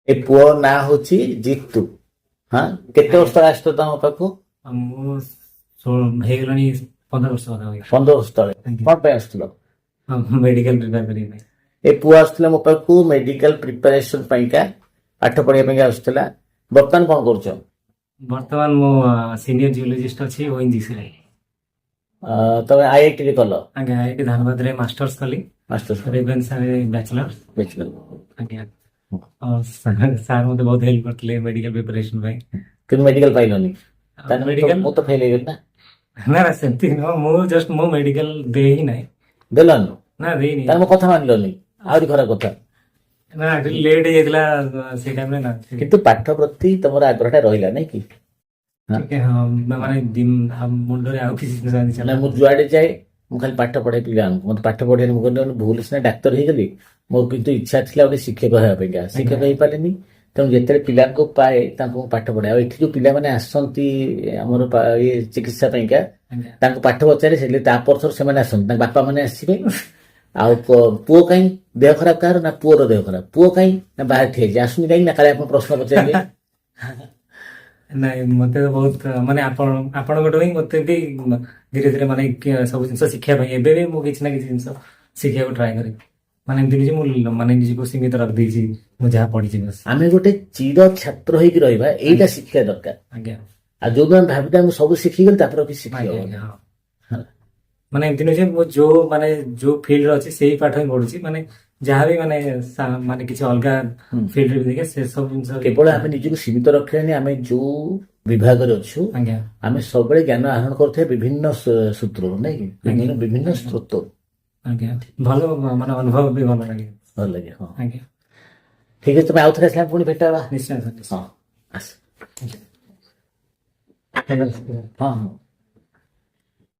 ଏ ପୁଅ ନାଁ ହଉଛି ଜିତୁ। ହଁ, କେତେ ବର୍ଷ ତଳେ ଆସିଥିଲ ତମ ପାଖକୁ? ମୁଁ ହେଇଗଲାଣି 15 ବର୍ଷ ପାଖାପାଖି। 15 ବର୍ଷ ତଳେ। ଆଜ୍ଞା। କଣ ପାଇଁ ଆସିଥିଲ? ମେଡିକାଲ ପ୍ରିପେୟାର କରିବା ପାଇଁ। ଏ ପୁଅ ଆସୁଥିଲା ମୋ ପାଖକୁ ମେଡିକାଲ ପ୍ରିପାରେସନ ପାଇଁକା, ପାଠ ପଢିବା ପାଇଁକା ଆସୁଥିଲା। ବର୍ତ୍ତମାନ କଣ କରୁଛ? ବର୍ତ୍ତମାନ ମୁଁ ସିନିୟର ଜିଓଲୋଜିଷ୍ଟ ଅଛି ଓଏନଜିସିରେ। ତମେ IIT ରେ କଲ? ଆଜ୍ଞା, ଏଇଠି ଧାନବାଦରେ ମାଷ୍ଟର୍ସ କଲି, ମାଷ୍ଟର୍ସ ରେଭେନ୍ସାରେ ବ୍ୟାଚଲର। ବୁଝିଲ। ଆଜ୍ଞା। ସାର୍ ମତେ ବହୁତ ହେଲ୍ପ କରିଥିଲେ ମେଡିକାଲ ପ୍ରିପାରେସନ ପାଇଁ। କିନ୍ତୁ ମେଡିକାଲ ପାଇଲନି? ତାହେଲେ ମେଡିକାଲ ମୁଁ ତ ଫେଲ ହେଇଗଲି ନା। ନା ନା ସେମିତି ନୁହଁ, ମୁଁ ଜଷ୍ଟ ମୁଁ ମେଡିକାଲ ଦେଇ ହିଁ ନାହିଁ। ଦେଲନି? ନା ଦେଇନି। ତାହେଲେ ମୋ କଥା ମାନିଲନି, ଆହୁରି ଖରାପ କଥା। ନା ଲେଟ୍ ହେଇଯାଇଥିଲା ସେଇ ଟାଇମରେ ନା। କିନ୍ତୁ ପାଠ ପ୍ରତି ତମର ଆଗ୍ରହଟା ରହିଲା ନାଇଁ କି? ଟିକେ ହଁ, ମାନେ ମୁଣ୍ଡରେ ଆଉ କିଛି ଜିନିଷ ନା, ଚାଲିଲା। ମୁଁ ଯୁଆଡେ ଯାଏ ମୁଁ ଖାଲି ପାଠ ପଢାଇ ପିଲାମାନଙ୍କୁ। ମତେ ପାଠ ପଢେଇଲେ ମୁଁ କହିଲି ଭୁଲ ସିନା ଡାକ୍ତର ହେଇଗଲି, ମୋର କିନ୍ତୁ ଇଚ୍ଛା ଥିଲା ଗୋଟେ ଶିକ୍ଷକ ହେବା ପାଇଁକା। ଶିକ୍ଷକ ହେଇପାରିଲିନି। ତେଣୁ ଯେତେବେଳେ ପିଲାଙ୍କୁ ପାଏ ତାଙ୍କୁ ମୁଁ ପାଠ ପଢାଏ। ଆଉ ଏଠି ଯୋଉ ପିଲାମାନେ ଆସନ୍ତି ଆମର ଇଏ ଚିକିତ୍ସା ପାଇଁକା, ଆଜ୍ଞା। ତାଙ୍କୁ ପାଠ ପଚାରେ, ସେ ତା ପରଥର ସେମାନେ ଆସନ୍ତି, ତାଙ୍କ ବାପା ମାନେ ଆସିବେ। ଆଉ ପୁଅ କାହିଁ ଦେହ ଖରାପ କାହାର? ନା ପୁଅର ଦେହ ଖରାପ। ପୁଅ କାହିଁ? ନା ବାହାରେ ଠିଆ ହେଇଛି, ଆସୁନି କାହିଁକି? ନା କାଳେ ଆପଣ ପ୍ରଶ୍ନ ପଚାରିବେ। ନାଇଁ, ମତେ ତ ବହୁତ ମାନେ ଆପଣଙ୍କଠୁ ହିଁ ମତେ ବି ଧୀରେ ଧୀରେ ମାନେ ସବୁ ଜିନିଷ ଶିଖିବା ପାଇଁ, ଏବେ ବି ମୁଁ କିଛି ନା କିଛି ଜିନିଷ ଶିଖିବାକୁ ଟ୍ରାଏ କରେ। ମାନେ ଏମିତି କିଛି ମୁଁ ମାନେ ନିଜକୁ ସୀମିତ ରଖିଦେଇଛି, ମୁଁ ଯାହା ପଢିଛି ବାସ୍। ଆମେ ଗୋଟେ ଚିର ଛାତ୍ର ହେଇକି ରହିବା, ଏଇଟା ଶିଖିବା ଦରକାର। ଆଜ୍ଞା। ଆଉ ଯୋଉଦିନ ଆମେ ଭାବିବା ମୁଁ ସବୁ ଶିଖିଗଲି, ତାପରେ କିଛି ଶିଖି ଆଜ୍ଞା, ହବନି। ଆଜ୍ଞା, ହଁ। ମାନେ ଏମିତି ନୁହେଁ ଯେ ମୁଁ ଯୋଉ ଫିଲ୍ଡରେ ଅଛି ସେଇ ପାଠ ହିଁ ପଢୁଛି, ମାନେ ଯାହାବି ମାନେ କିଛି ଅଲଗା ଫିଲ୍ଡରେ ବି ଦେଖେ ସେ ସବୁ ଜିନିଷ କେବଳ ଆମେ ନିଜକୁ ସୀମିତ ରଖିବାନି, ଆମେ ଯୋଉ ବିଭାଗରେ ଅଛୁ ଆଜ୍ଞା ଆମେ ସବୁବେଳେ ଜ୍ଞାନ ଆହରଣ କରୁଥିବା ବିଭିନ୍ନ ସୂତ୍ରରୁ, ନାଇଁ କି? ବିଭିନ୍ନ ସ୍ରୋତ। ଆଜ୍ଞା, ଭଲ ମାନେ ଅନୁଭବ ବି ଭଲ ଲାଗେ। ଭଲ ଲାଗେ, ହଁ। ଆଜ୍ଞା, ଠିକ ଅଛି, ତମେ ଆଉ ଥରେ ଆସିଲା ପୁଣି ଭେଟ ହେବା। ନିଶ୍ଚୟ ସାର୍, ନିଶ୍ଚୟ। ହଁ, ଆସ। ଆଜ୍ଞା। ହଁ ହଁ।